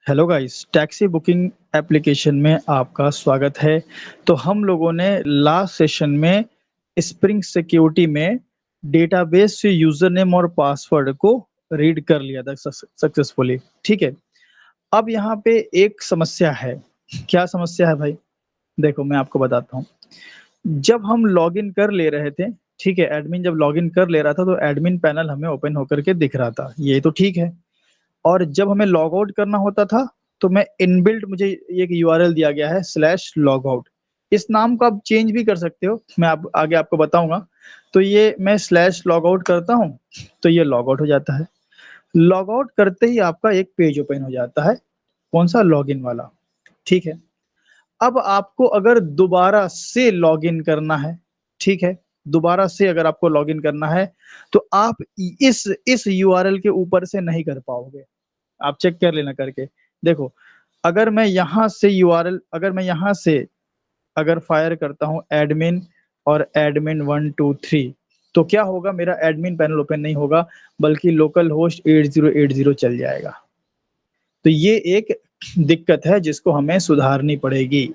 Hello guys, taxi booking application में आपका स्वागत है। तो हम लोगों ने लास्ट सेशन में स्प्रिंग सिक्योरिटी में डेटाबेस से यूजर नेम और पासवर्ड को रीड कर लिया था सक्सेसफुली। ठीक है। अब यहाँ पे एक समस्या है। क्या समस्या है भाई? देखो मैं आपको बताता हूँ। जब हम लॉगिन कर ले रहे थे, ठीक है, एडमिन जब लॉगिन कर ले रहा था तो एडमिन पैनल हमें ओपन होकर के दिख रहा था, ये तो ठीक है। और जब हमें लॉग आउट करना होता था तो मैं इनबिल्ट मुझे एक यूआरएल दिया गया है स्लैश लॉग आउट। इस नाम को आप चेंज भी कर सकते हो, मैं आप आगे आपको बताऊंगा। तो ये मैं स्लैश लॉग आउट करता हूँ तो ये लॉग आउट हो जाता है। लॉग आउट करते ही आपका एक पेज ओपन हो जाता है, कौन सा? लॉगिन वाला। ठीक है। अब आपको अगर दोबारा से लॉगिन करना है, ठीक है, दोबारा से अगर आपको लॉगिन करना है तो आप इस यूआरएल के ऊपर से नहीं कर पाओगे। आप चेक कर लेना करके। देखो, अगर मैं यहाँ से यूआरएल अगर मैं यहाँ से अगर फायर करता हूँ एडमिन और एडमिन 123, तो क्या होगा? मेरा एडमिन पैनल ओपन नहीं होगा, बल्कि लोकल होस्ट 8080 चल जाएगा। तो ये एक दिक्कत है जिसको हमें सुधारनी पड़ेगी।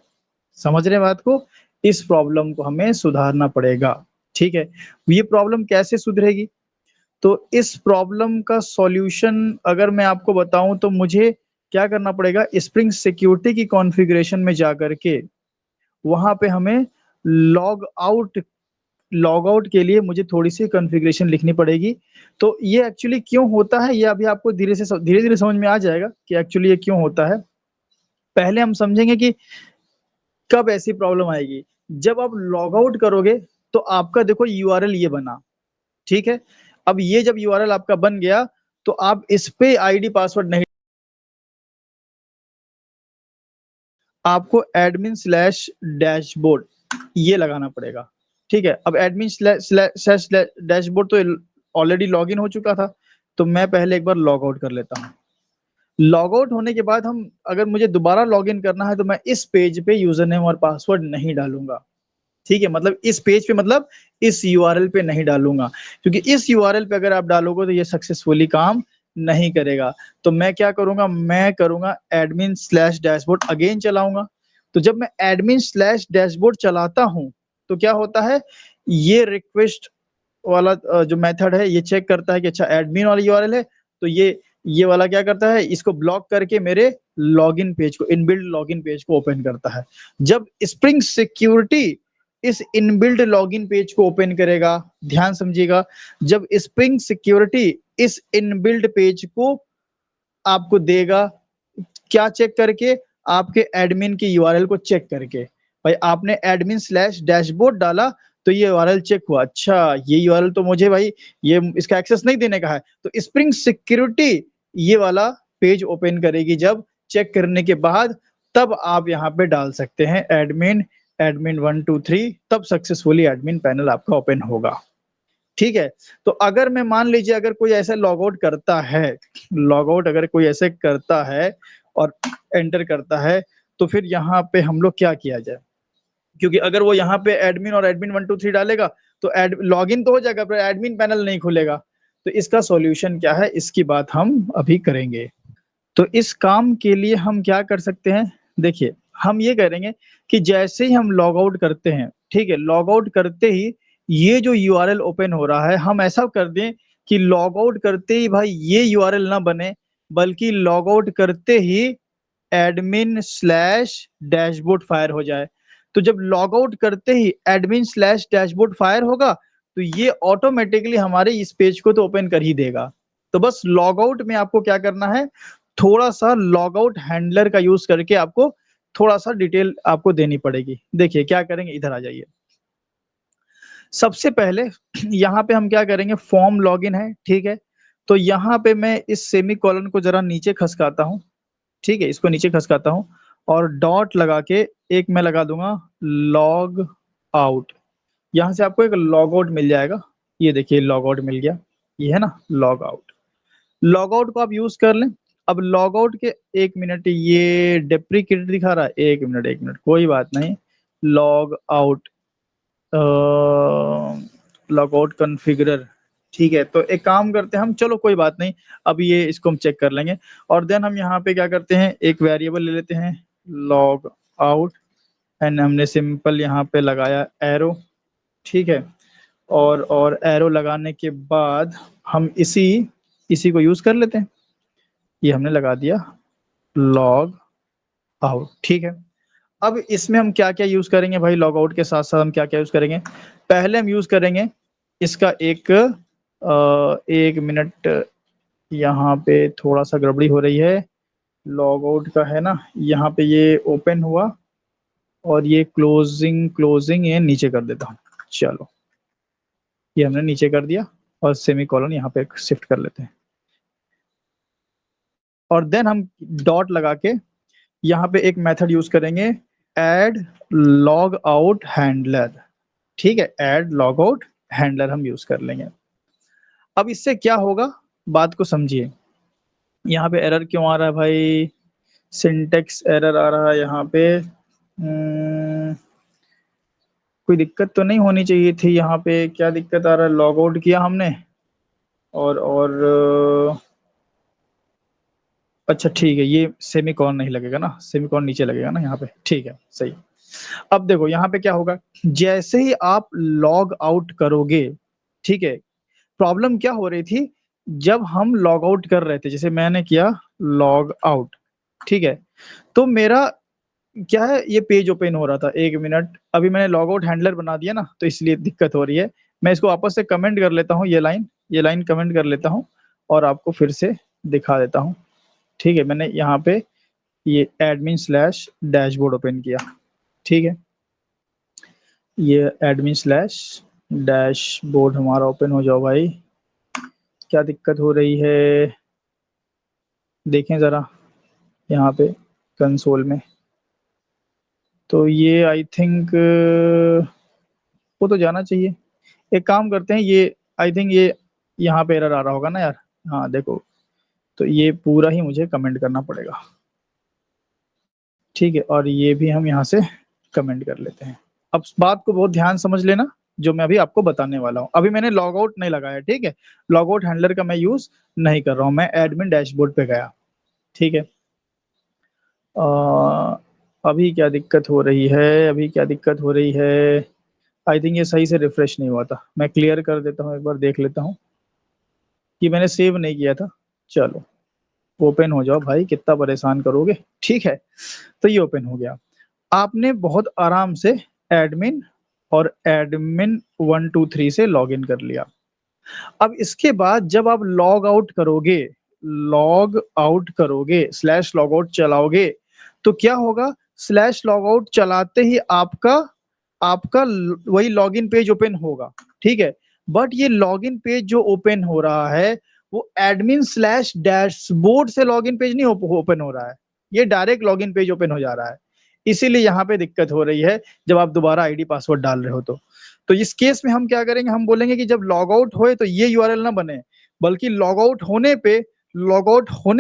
समझ रहे हैं बात को? इस प्रॉब्लम को हमें सुधारना पड़ेगा। ठीक है। ये प्रॉब्लम कैसे सुधरेगी? तो इस प्रॉब्लम का सॉल्यूशन अगर मैं आपको बताऊं तो मुझे क्या करना पड़ेगा? स्प्रिंग सिक्योरिटी की कॉन्फ़िगरेशन में जाकर के वहां पे हमें लॉग आउट के लिए मुझे थोड़ी सी कॉन्फ़िगरेशन लिखनी पड़ेगी। तो ये एक्चुअली क्यों होता है, ये अभी आपको धीरे धीरे समझ में आ जाएगा कि एक्चुअली ये क्यों होता है। पहले हम समझेंगे कि कब ऐसी प्रॉब्लम आएगी। जब आप लॉग आउट करोगे तो आपका देखो यूआरएल ये बना, ठीक है। अब ये जब यूआरएल आपका बन गया तो आप इस पे आईडी पासवर्ड नहीं, आपको एडमिन स्लैश डैशबोर्ड ये लगाना पड़ेगा। ठीक है। अब एडमिन स्लैश डैशबोर्ड तो ऑलरेडी लॉगिन हो चुका था, तो मैं पहले एक बार लॉग आउट कर लेता हूँ। लॉग आउट होने के बाद हम अगर मुझे दोबारा लॉगिन करना है तो मैं इस पेज पे यूजर नेम और पासवर्ड नहीं डालूंगा। ठीक है, मतलब इस पेज पे, मतलब इस यूआरएल पे नहीं डालूंगा, क्योंकि इस यूआरएल पे अगर आप डालोगे तो ये सक्सेसफुली काम नहीं करेगा। तो मैं क्या करूंगा? मैं करूंगा एडमिन स्लैश डैशबोर्ड अगेन चलाऊंगा। तो जब मैं एडमिन स्लैश डैशबोर्ड चलाता हूं तो क्या होता है? ये रिक्वेस्ट वाला जो मेथड है ये चेक करता है कि अच्छा एडमिन वाला यूआरएल है, तो ये वाला क्या करता है? इसको ब्लॉक करके मेरे लॉगिन पेज को, इनबिल्ट लॉगिन पेज को ओपन करता है। जब स्प्रिंग सिक्योरिटी इस इनबिल्ट लॉगिन पेज को ओपन करेगा, ध्यान समझिएगा, जब स्प्रिंग सिक्योरिटी इस इनबिल्ट पेज को आपको देगा, क्या चेक करके? आपके एडमिन की यूआरएल को चेक करके। भाई आपने एडमिन स्लैश डैशबोर्ड डाला तो ये यूआरएल चेक हुआ, अच्छा ये यूआरएल तो मुझे भाई ये इसका एक्सेस नहीं देने का है, तो स्प्रिंग सिक्योरिटी ये वाला पेज ओपन करेगी। जब चेक करने के बाद तब आप यहाँ पे डाल सकते हैं एडमिन एडमिन 123, तब सक्सेसफुली एडमिन पैनल आपका ओपन होगा। ठीक है। तो अगर मैं मान लीजिए अगर कोई ऐसा लॉग आउट करता है, लॉग आउट अगर कोई ऐसे करता है और एंटर करता है, तो फिर यहाँ पे हम लोग क्या किया जाए? क्योंकि अगर वो यहाँ पे एडमिन और एडमिन 123 डालेगा तो लॉगिन तो हो जाएगा पर एडमिन पैनल नहीं खुलेगा। तो इसका सॉल्यूशन क्या है, इसकी बात हम अभी करेंगे। तो इस काम के लिए हम क्या कर सकते हैं? देखिए, हम ये करेंगे कि जैसे ही हम लॉग आउट करते हैं, ठीक है, लॉग आउट करते ही ये जो यूआरएल ओपन हो रहा है हम ऐसा कर दें कि लॉग आउट करते ही भाई ये यूआरएल ना बने, बल्कि लॉग आउट करते ही एडमिन स्लैश डैशबोर्ड फायर हो जाए। तो जब लॉग आउट करते ही एडमिन स्लैश डैशबोर्ड फायर होगा तो ये ऑटोमेटिकली हमारे इस पेज को तो ओपन कर ही देगा। तो बस लॉग आउट में आपको क्या करना है? थोड़ा सा लॉग आउट हैंडलर का यूज करके आपको थोड़ा सा डिटेल आपको देनी पड़ेगी। देखिए क्या करेंगे, इधर आ जाइए। सबसे पहले यहाँ पे हम क्या करेंगे? फॉर्म लॉगिन है, ठीक है। तो यहाँ पे मैं इस सेमी कॉलन को जरा नीचे खसकाता हूँ, ठीक है, इसको नीचे खसकाता हूँ और डॉट लगा के एक मैं लगा दूंगा लॉग आउट। यहाँ से आपको एक लॉग आउट मिल जाएगा, ये देखिए लॉग आउट मिल गया, ये है ना लॉग आउट। लॉग आउट को आप यूज कर लें। अब लॉग आउट के, एक मिनट, ये डेप्रिकेटेड दिखा रहा है, एक मिनट कोई बात नहीं। लॉग आउट, लॉग आउट कॉन्फ़िगरर, ठीक है, तो एक काम करते हैं हम, चलो कोई बात नहीं, अब ये इसको हम चेक कर लेंगे। और देन हम यहाँ पे क्या करते हैं, एक वेरिएबल ले लेते हैं लॉग आउट, एंड हमने सिंपल यहाँ पे लगाया एरो। ठीक है, और एरो लगाने के बाद हम इसी इसी को यूज कर लेते हैं। ये हमने लगा दिया लॉग आउट। ठीक है, अब इसमें हम क्या क्या यूज करेंगे भाई, लॉग आउट के साथ साथ हम क्या क्या यूज करेंगे। पहले हम यूज करेंगे इसका एक मिनट, यहाँ पे थोड़ा सा गड़बड़ी हो रही है। लॉग आउट का है ना, यहाँ पे ये ओपन हुआ और ये क्लोजिंग क्लोजिंग ये नीचे कर देता हूँ। चलो, ये हमने नीचे कर दिया और सेमी कॉलन यहाँ पे शिफ्ट कर लेते हैं। और देन हम डॉट लगा के यहाँ पे एक मेथड यूज करेंगे, एड लॉग आउट हैंडलर। ठीक है, एड लॉग आउट हैंडलर हम यूज कर लेंगे। अब इससे क्या होगा, बात को समझिए। यहाँ पे एरर क्यों आ रहा है भाई, सिंटेक्स एरर आ रहा है यहाँ पे। कोई दिक्कत तो नहीं होनी चाहिए थी, यहाँ पे क्या दिक्कत आ रहा है, लॉग आउट किया हमने और अच्छा ठीक है, ये सेमीकोलन नहीं लगेगा ना, सेमीकोलन नीचे लगेगा ना यहाँ पे। ठीक है, सही। अब देखो यहाँ पे क्या होगा, जैसे ही आप लॉग आउट करोगे, ठीक है, प्रॉब्लम क्या हो रही थी, जब हम लॉग आउट कर रहे थे, जैसे मैंने किया लॉग आउट, ठीक है, तो मेरा क्या है, ये पेज ओपन हो रहा था। एक मिनट, अभी मैंने लॉग आउट हैंडलर बना दिया ना, तो इसलिए दिक्कत हो रही है। मैं इसको वापस से कमेंट कर लेता हूँ, ये लाइन कमेंट कर लेता हूँ और आपको फिर से दिखा देता हूँ। ठीक है, मैंने यहाँ पे ये एडमिन स्लैश डैशबोर्ड ओपन किया। ठीक है, ये एडमिन स्लैश डैशबोर्ड हमारा ओपन हो जाओ भाई। क्या दिक्कत हो रही है, देखें ज़रा यहाँ पे कंसोल में। तो ये आई थिंक वो तो जाना चाहिए। एक काम करते हैं, ये आई थिंक ये यहाँ पे एरर आ रहा होगा ना यार। हाँ देखो, तो ये पूरा ही मुझे कमेंट करना पड़ेगा। ठीक है, और ये भी हम यहाँ से कमेंट कर लेते हैं। अब बात को बहुत ध्यान समझ लेना, जो मैं अभी आपको बताने वाला हूँ। अभी मैंने लॉग आउट नहीं लगाया, ठीक है, लॉग आउट हैंडलर का मैं यूज नहीं कर रहा हूँ, मैं एडमिन डैशबोर्ड पे गया। ठीक है, अभी क्या दिक्कत हो रही है, अभी क्या दिक्कत हो रही है, आई थिंक ये सही से रिफ्रेश नहीं हुआ था। मैं क्लियर कर देता हूँ, एक बार देख लेता हूँ कि मैंने सेव नहीं किया था। चलो, ओपन हो जाओ भाई, कितना परेशान करोगे। ठीक है, तो ये ओपन हो गया। आपने बहुत आराम से एडमिन और एडमिन 123 से लॉगिन कर लिया। अब इसके बाद जब आप लॉग आउट करोगे, स्लैश लॉग आउट चलाओगे, तो क्या होगा, स्लैश लॉग आउट चलाते ही आपका आपका वही लॉगिन पेज ओपन होगा। ठीक है, बट ये लॉगिन पेज जो ओपन हो रहा है, वो एडमिन स्लैश डैशबोर्ड से लॉगिन पेज नहीं ओपन हो रहा है, ये डायरेक्ट लॉगिन पेज ओपन हो जा रहा है। इसीलिए यहाँ पे दिक्कत हो रही है, जब आप दोबारा आईडी पासवर्ड डाल रहे हो तो इस केस में हम क्या करेंगे, हम बोलेंगे कि जब लॉग आउट होए तो ये यूआरएल ना बने, बल्कि लॉग आउट होने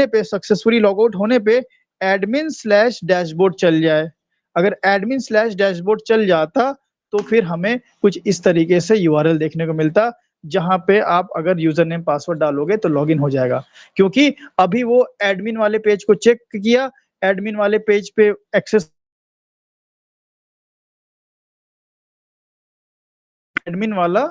पे सक्सेसफुली लॉग आउट होने पे एडमिन स्लैश डैशबोर्ड चल जाए। अगर एडमिन स्लैश डैशबोर्ड चल जाता, तो फिर हमें कुछ इस तरीके से यूआरएल देखने को मिलता, जहां पे आप अगर यूजर नेम पासवर्ड डालोगे तो लॉगिन हो जाएगा। क्योंकि अभी वो एडमिन वाले पेज को चेक किया, एडमिन वाले पेज पे एक्सेस, एडमिन वाला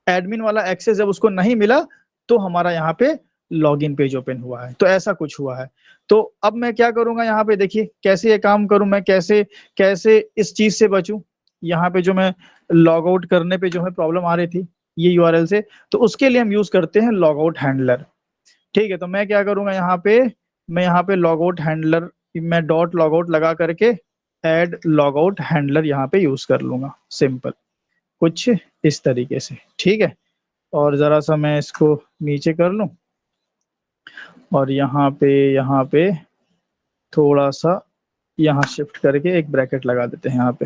एडमिन वाला एक्सेस जब उसको नहीं मिला, तो हमारा यहाँ पे लॉगिन पेज ओपन हुआ है। तो ऐसा कुछ हुआ है। तो अब मैं क्या करूंगा, यहाँ पे देखिए कैसे ये काम करूं, मैं कैसे कैसे इस चीज से बचूं। यहाँ पे जो मैं लॉग आउट करने पे जो है प्रॉब्लम आ रही थी ये यूआरएल से, तो उसके लिए हम यूज करते हैं लॉग आउट हैंडलर। ठीक है, तो मैं क्या करूंगा, यहाँ पे लॉग आउट हैंडलर, मैं डॉट लॉग आउट लगा करके एड लॉग आउट हैंडलर यहाँ पे यूज कर लूंगा, सिंपल कुछ इस तरीके से। ठीक है, और ज़रा सा मैं इसको नीचे कर लूँ और यहाँ पे थोड़ा सा यहाँ शिफ्ट करके एक ब्रैकेट लगा देते हैं यहाँ पे।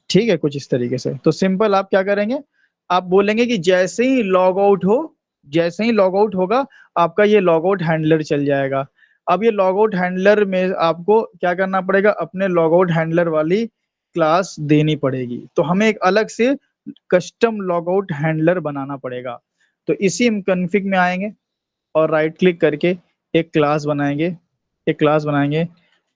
ठीक है, कुछ इस तरीके से। तो सिंपल आप क्या करेंगे, आप बोलेंगे कि जैसे ही लॉग आउट होगा, आपका ये लॉग आउट हैंडलर चल जाएगा। अब ये लॉग आउट हैंडलर में आपको क्या करना पड़ेगा, अपने लॉग आउट हैंडलर वाली क्लास देनी पड़ेगी। तो हमें एक अलग से कस्टम लॉगआउट हैंडलर बनाना पड़ेगा। तो इसी कॉन्फ़िग में आएंगे और राइट क्लिक करके एक क्लास बनाएंगे,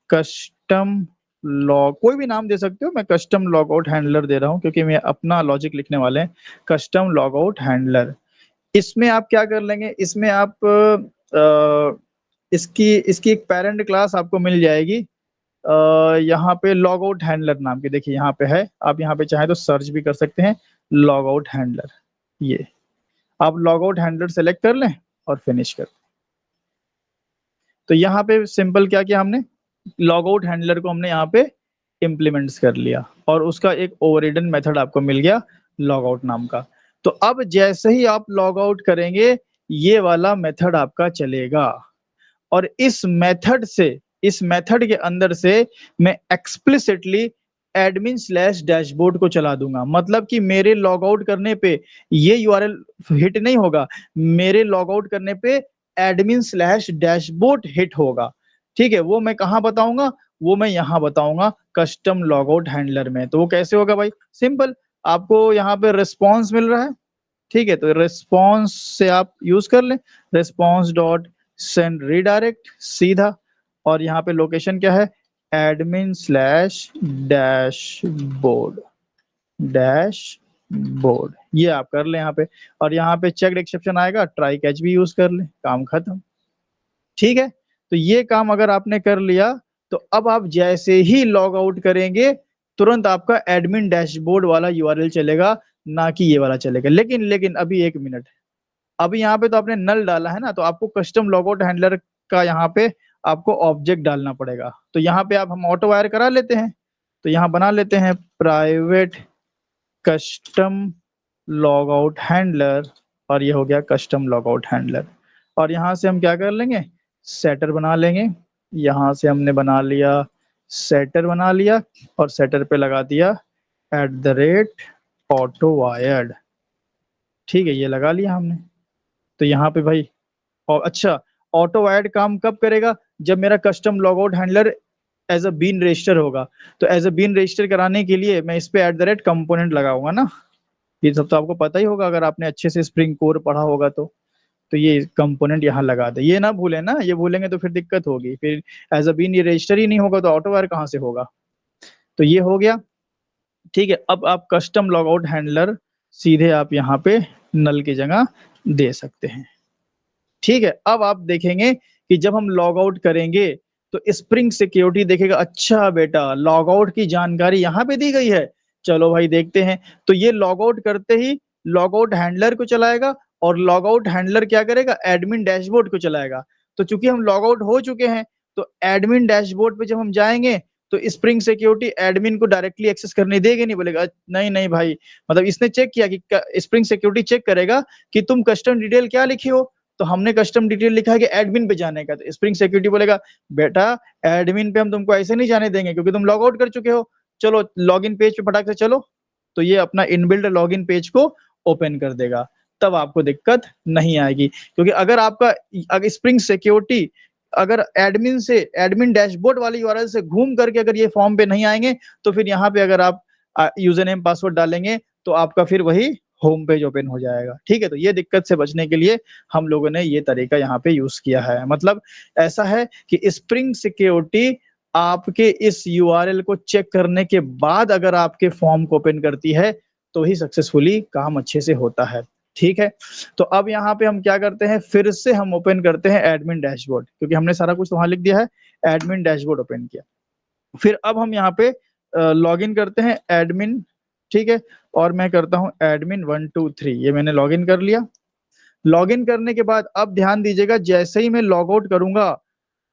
कस्टम लॉग, कोई भी नाम दे सकते हो, मैं कस्टम लॉगआउट हैंडलर दे रहा हूँ क्योंकि मैं अपना लॉजिक लिखने वाले हैं। कस्टम लॉगआउट हैंडलर, इसमें आप क्या कर लेंगे, इसमें आप इसकी इसकी एक पेरेंट क्लास आपको मिल जाएगी, यहाँ पे लॉगआउट हैंडलर नाम की, देखिए यहाँ पे है, आप यहाँ पे चाहें तो सर्च भी कर सकते हैं लॉगआउट हैंडलर। ये आप लॉगआउट हैंडलर सेलेक्ट कर लें और फिनिश कर। तो यहाँ पे सिंपल क्या किया हमने, लॉगआउट हैंडलर को हमने यहाँ पे इम्प्लीमेंट्स कर लिया और उसका एक ओवररिडन मेथड आपको मिल गया लॉगआउट नाम का। तो अब जैसे ही आप लॉग आउट करेंगे ये वाला मेथड आपका चलेगा और इस मेथड के अंदर से मैं एक्सप्लिसिटली एडमिन स्लैश डैशबोर्ड को चला दूंगा। मतलब कि मेरे लॉग आउट करने पे ये यूआरएल हिट नहीं होगा, मेरे लॉग आउट करने पे एडमिन स्लैश डैशबोर्ड हिट होगा। ठीक है, वो मैं कहाँ बताऊंगा, वो मैं यहाँ बताऊंगा कस्टम लॉग आउट हैंडलर में। तो वो कैसे होगा भाई, सिंपल, आपको यहाँ पे रिस्पॉन्स मिल रहा है, ठीक है, तो रिस्पॉन्स से आप यूज कर लें, रिस्पॉन्स डॉट सेंड रीडायरेक्ट सीधा, और यहाँ पे लोकेशन क्या है, एडमिन स्लैश डैशबोर्ड, डैशबोर्ड, ये आप कर लें यहाँ पे। और यहाँ पे चेक्ड एक्सेप्शन आएगा, ट्राई कैच भी यूज कर लें, काम खत्म। ठीक है, तो ये काम अगर आपने कर लिया तो अब आप जैसे ही लॉग आउट करेंगे तुरंत आपका एडमिन डैशबोर्ड वाला यूआरएल चलेगा, ना कि ये वाला चलेगा। लेकिन लेकिन अभी एक मिनट, अभी यहाँ पे तो आपने नल डाला है ना, तो आपको कस्टम लॉगआउट हैंडलर का यहाँ पे आपको ऑब्जेक्ट डालना पड़ेगा। तो यहाँ पे आप हम ऑटो वायर करा लेते हैं, तो यहाँ बना लेते हैं प्राइवेट कस्टम लॉगआउट हैंडलर, और ये हो गया कस्टम लॉगआउट हैंडलर। और यहाँ से हम क्या कर लेंगे, सेटर बना लेंगे। यहाँ से हमने बना लिया, सेटर बना लिया और सेटर पे लगा दिया ऑटो वायर्ड। ठीक है, ये लगा लिया हमने। तो यहाँ पे भाई, और अच्छा, ऑटो वायर्ड काम कब करेगा, जब मेरा custom logout handler as a bean register होगा। तो एज अ बीन रजिस्टर कराने के लिए मैं इस पे कंपोनेंट लगाऊंगा ना, ये सब तो आपको पता ही होगा अगर आपने अच्छे से स्प्रिंग कोर पढ़ा होगा तो ये कंपोनेंट यहाँ लगा दे, ये ना भूलें ना, ये भूलेंगे तो फिर दिक्कत होगी, फिर एज अ बीन ये रजिस्टर ही नहीं होगा तो ऑटो वायर कहाँ से होगा। तो ये हो गया। ठीक है, अब आप कस्टम लॉगआउट हैंडलर सीधे आप यहाँ पे नल की जगह दे सकते हैं। ठीक है, अब आप देखेंगे कि जब हम लॉग आउट करेंगे तो स्प्रिंग सिक्योरिटी देखेगा, अच्छा बेटा लॉग आउट की जानकारी यहाँ पे दी गई है, चलो भाई देखते हैं। तो ये लॉग आउट करते ही लॉग आउट हैंडलर को चलाएगा और लॉग आउट हैंडलर क्या करेगा, एडमिन डैशबोर्ड को चलाएगा। तो चूंकि हम लॉग आउट हो चुके हैं तो एडमिन डैशबोर्ड पे जब हम जाएंगे तो स्प्रिंग सिक्योरिटी एडमिन को डायरेक्टली एक्सेस करने देगी नहीं, बोलेगा नहीं नहीं भाई, मतलब इसने चेक किया कि स्प्रिंग सिक्योरिटी चेक करेगा कि तुम कस्टम डिटेल क्या लिखी हो, तो हमने कस्टम डिटेल लिखा है कि एडमिन पे जाने का। तो स्प्रिंग सिक्योरिटी बोलेगा बेटा एडमिन पे हम तुमको ऐसे नहीं जाने देंगे क्योंकि तुम लॉग आउट कर चुके हो, चलो लॉगिन पेज पे फटाक से चलो। तो ये अपना इनबिल्ट लॉगिन पेज को ओपन कर देगा, तब आपको दिक्कत नहीं आएगी। क्योंकि अगर आपका, अगर स्प्रिंग सिक्योरिटी अगर एडमिन से, एडमिन डैशबोर्ड वाली यूआरएल से घूम करके अगर ये फॉर्म पे नहीं आएंगे तो फिर यहाँ पे अगर आप यूजर नेम पासवर्ड डालेंगे तो आपका फिर वही होम पेज ओपन हो जाएगा। ठीक है, तो ये दिक्कत से बचने के लिए हम लोगों ने ये तरीका यहाँ पे यूज किया है। मतलब ऐसा है कि स्प्रिंग सिक्योरिटी आपके इस यूआरएल को चेक करने के बाद अगर आपके फॉर्म को ओपन करती है तो ही सक्सेसफुली काम अच्छे से होता है। ठीक है, तो अब यहाँ पे हम क्या करते हैं, फिर से हम ओपन करते हैं एडमिन डैशबोर्ड, क्योंकि हमने सारा कुछ वहां लिख दिया है, एडमिन डैशबोर्ड ओपन किया। फिर अब हम यहाँ पे लॉगिन करते हैं एडमिन, ठीक है, और मैं करता हूँ एडमिन 123, ये मैंने लॉगिन कर लिया। लॉगिन करने के बाद अब ध्यान दीजिएगा, जैसे ही मैं लॉग आउट करूंगा,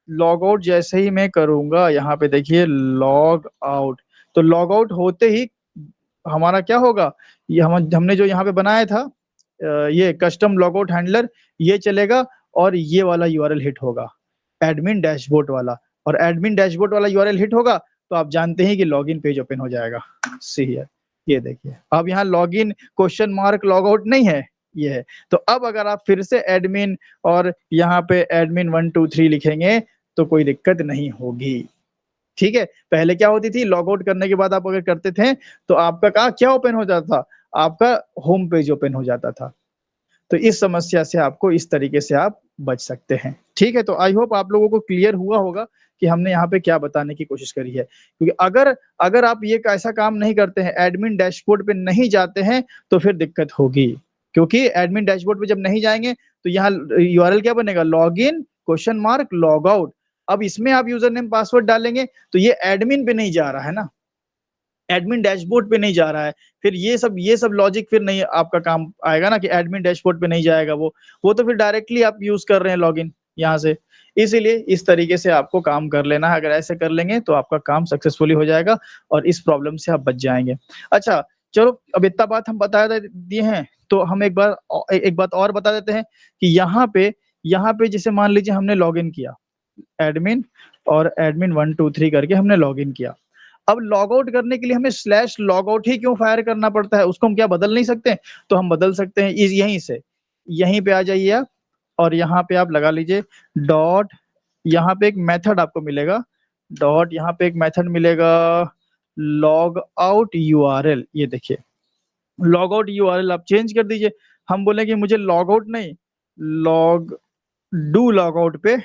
लॉग आउट जैसे ही मैं करूंगा, यहाँ पे देखिए लॉग आउट, तो लॉग आउट होते ही हमारा क्या होगा, ये हमने जो यहाँ पे बनाया था ये कस्टम लॉग आउट हैंडलर, ये चलेगा और ये वाला यूआरएल हिट होगा, एडमिन डैशबोर्ड वाला। और एडमिन डैशबोर्ड वाला यूआरएल हिट होगा तो आप जानते हैं कि लॉगिन पेज ओपन हो जाएगा। सी हियर, ये देखिए अब यहाँ login question mark log out नहीं है, ये है। तो अब अगर आप फिर से एडमिन और यहाँ पे एडमिन 123 लिखेंगे तो कोई दिक्कत नहीं होगी। ठीक है, पहले क्या होती थी, लॉग आउट करने के बाद आप अगर करते थे तो आपका क्या क्या ओपन हो जाता था, आपका होम पेज ओपन हो जाता था। तो इस समस्या से आपको इस तरीके से आप बच सकते हैं। ठीक है, तो आई होप आप लोगों को क्लियर हुआ होगा कि हमने यहाँ पे क्या बताने की कोशिश करी है। क्योंकि अगर अगर आप ये ऐसा काम नहीं करते हैं, एडमिन डैशबोर्ड पे नहीं जाते हैं, तो फिर दिक्कत होगी। क्योंकि एडमिन डैशबोर्ड पे जब नहीं जाएँगे, तो यहाँ यूआरएल क्या बनेगा? Login question mark log out. अब इसमें आप यूज़र नेम पासवर्ड डालेंगे, तो ये एडमिन पे नहीं जा रहा है ना। एडमिन डैशबोर्ड पे नहीं जा रहा है। फिर ये सब लॉजिक फिर नहीं आपका काम आएगा ना कि एडमिन डैशबोर्ड पे नहीं जाएगा वो तो फिर डायरेक्टली आप यूज़ कर रहे हैं लॉगिन यहाँ से। इसीलिए इस तरीके से आपको काम कर लेना है, अगर ऐसे कर लेंगे तो आपका काम सक्सेसफुली हो जाएगा और इस प्रॉब्लम से आप बच जाएँगे। अच्छा, चलो अब इतना बात हम बता दे दिए हैं, तो हम एक बात और बता देते हैं कि यहाँ पे जैसे मान लीजिए हमने लॉगिन किया, एडमिन और एडमिन 1 2 3 करके हमने लॉगिन किया। अब लॉग आउट करने के लिए हमें स्लैश लॉग आउट ही क्यों फायर करना पड़ता है? उसको हम क्या बदल नहीं सकते? तो हम बदल सकते हैं इस यहीं से। यहीं पे आ जाइए आप और यहाँ पे आप लगा लीजिए डॉट, यहाँ पे एक मेथड आपको मिलेगा, डॉट यहाँ पे एक मेथड मिलेगा लॉग आउट यूआरएल। ये देखिए, लॉग आउट यूआरएल आप चेंज कर दीजिए। हम बोलेंगे मुझे लॉग आउट नहीं, लॉग डू लॉग आउट पे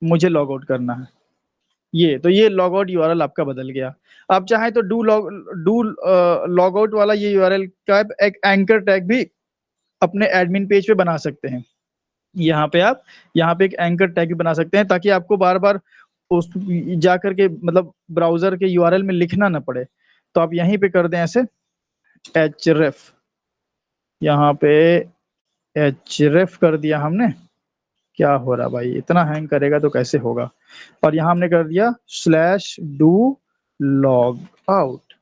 मुझे लॉग आउट करना है। ये लॉग आउट यूआरएल आपका बदल गया। आप चाहें तो डू लॉग आउट वाला ये यूआरएल का एक एंकर टैग भी अपने एडमिन पेज पे बना सकते हैं। आप यहाँ पे एक एंकर टैग भी बना सकते हैं ताकि आपको बार-बार उस जाकर के मतलब ब्राउज़र के यूआरएल में लिखना ना पड़े। तो आप यहीं पे कर दें ऐसे href, यहाँ पे href कर दिया हमने। क्या हो रहा भाई? इतना हैंग करेगा तो कैसे होगा? और यहाँ हमने कर दिया स्लैश डू लॉग आउट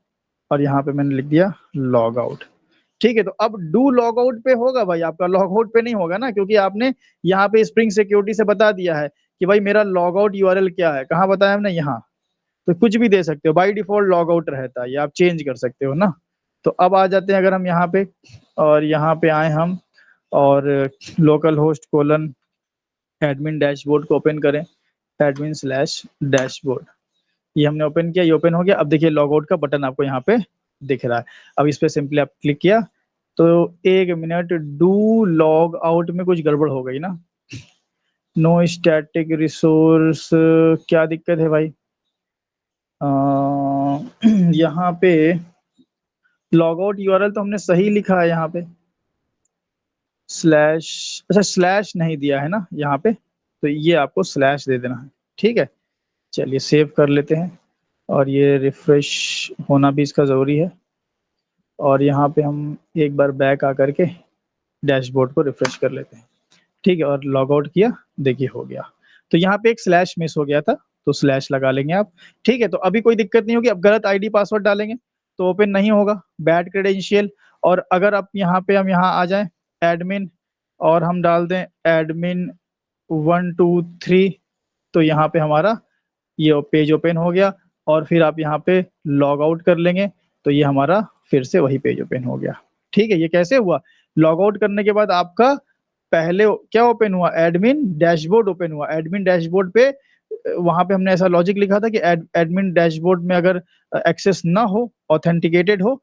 और यहाँ पे मैंने लिख दिया लॉग आउट। ठीक है, तो अब डू लॉग आउट पे होगा भाई आपका, लॉग आउट पे नहीं होगा ना, क्योंकि आपने यहाँ पे स्प्रिंग सिक्योरिटी से बता दिया है कि भाई मेरा लॉग आउट यूआरएल क्या है। कहाँ बताया हमने? यहाँ। तो कुछ भी दे सकते हो, बाय डिफ़ॉल्ट लॉग आउट रहता है, ये आप चेंज कर सकते हो ना। तो अब आ जाते हैं अगर हम यहाँ पे और यहाँ पे आए हम और local host colon admin dashboard को ओपन करें, एडमिन स्लैश डैशबोर्ड। ये हमने ओपन किया, ये ओपन हो गया। अब देखिए लॉग आउट का बटन आपको यहाँ पे दिख रहा है। अब इस पे सिंपली आप क्लिक किया, तो 1 मिनट, डू लॉग आउट में कुछ गड़बड़ हो गई ना? नो स्टैटिक रिसोर्स, क्या दिक्कत है भाई? अ, यहाँ पे लॉग आउट यूआरएल तो हमने सही लिखा है यहाँ पे। स्लैश, अच्छा स्लैश नहीं दिया है ना यहाँ पे, तो ये आपको स्लैश दे देना है। ठीक है? चलिए सेव कर लेते हैं और ये रिफ्रेश होना भी इसका ज़रूरी है और यहाँ पे हम एक बार बैक आकर के डैशबोर्ड को रिफ्रेश कर लेते हैं। ठीक है, और लॉग आउट किया, देखिए हो गया। तो यहाँ पे एक स्लैश मिस हो गया था, तो स्लैश लगा लेंगे आप। ठीक है, तो अभी कोई दिक्कत नहीं होगी। अब गलत आईडी पासवर्ड डालेंगे तो ओपन नहीं होगा, बैड क्रेडेंशियल। और अगर आप यहाँ पे हम यहाँ आ जाएँ एडमिन और हम डाल दें एडमिन 1 2 3, तो यहाँ पे हमारा ये पेज ओपन हो गया और फिर आप यहाँ पे लॉग आउट कर लेंगे, तो ये हमारा फिर से वही पेज ओपन हो गया। ठीक है, ये कैसे हुआ? लॉग आउट करने के बाद आपका पहले क्या ओपन हुआ? एडमिन डैशबोर्ड ओपन हुआ। एडमिन डैशबोर्ड पे वहाँ पे हमने ऐसा लॉजिक लिखा था कि एडमिन डैशबोर्ड में अगर एक्सेस ना हो, ऑथेंटिकेटेड हो,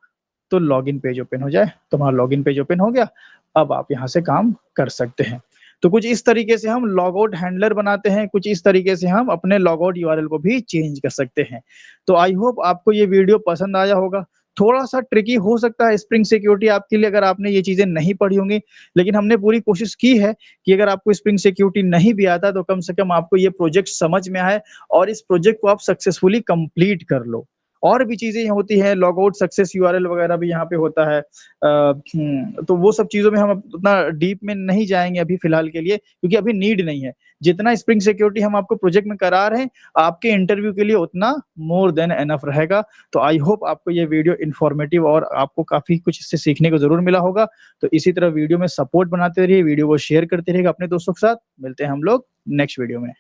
तो लॉगिन पेज ओपन हो जाए। तो हमारा लॉगिन पेज ओपन हो गया। अब आप यहाँ से काम कर सकते हैं। तो कुछ इस तरीके से हम लॉग आउट हैंडलर बनाते हैं, कुछ इस तरीके से हम अपने लॉग आउट यूआरएल को भी चेंज कर सकते हैं। तो आई होप आपको ये वीडियो पसंद आया होगा। थोड़ा-सा ट्रिकी हो सकता है स्प्रिंग सिक्योरिटी आपके लिए अगर आपने ये चीज़ें नहीं पढ़ी होंगी, लेकिन हमने पूरी कोशिश की है कि अगर आपको स्प्रिंग सिक्योरिटी नहीं भी आता तो कम से कम आपको ये प्रोजेक्ट समझ में आए और इस प्रोजेक्ट को आप सक्सेसफुली कंप्लीट कर लो। और भी चीज़ें होती हैं, लॉग आउट सक्सेस यूआरएल वगैरह भी यहाँ पे होता है। तो वो सब चीज़ों में हम उतना डीप में नहीं जाएँगे अभी फ़िलहाल के लिए, क्योंकि अभी नीड नहीं है। जितना स्प्रिंग सिक्योरिटी हम आपको प्रोजेक्ट में करा रहे हैं, आपके इंटरव्यू के लिए उतना मोर देन इनफ रहेगा। तो आई होप आपको ये वीडियो इन्फॉर्मेटिव और आपको काफ़ी कुछ इससे सीखने को ज़रूर मिला होगा। तो इसी तरह वीडियो में सपोर्ट बनाते रहिए, वीडियो को शेयर करते रहिएगा अपने दोस्तों के साथ। मिलते हैं हम लोग नेक्स्ट वीडियो में।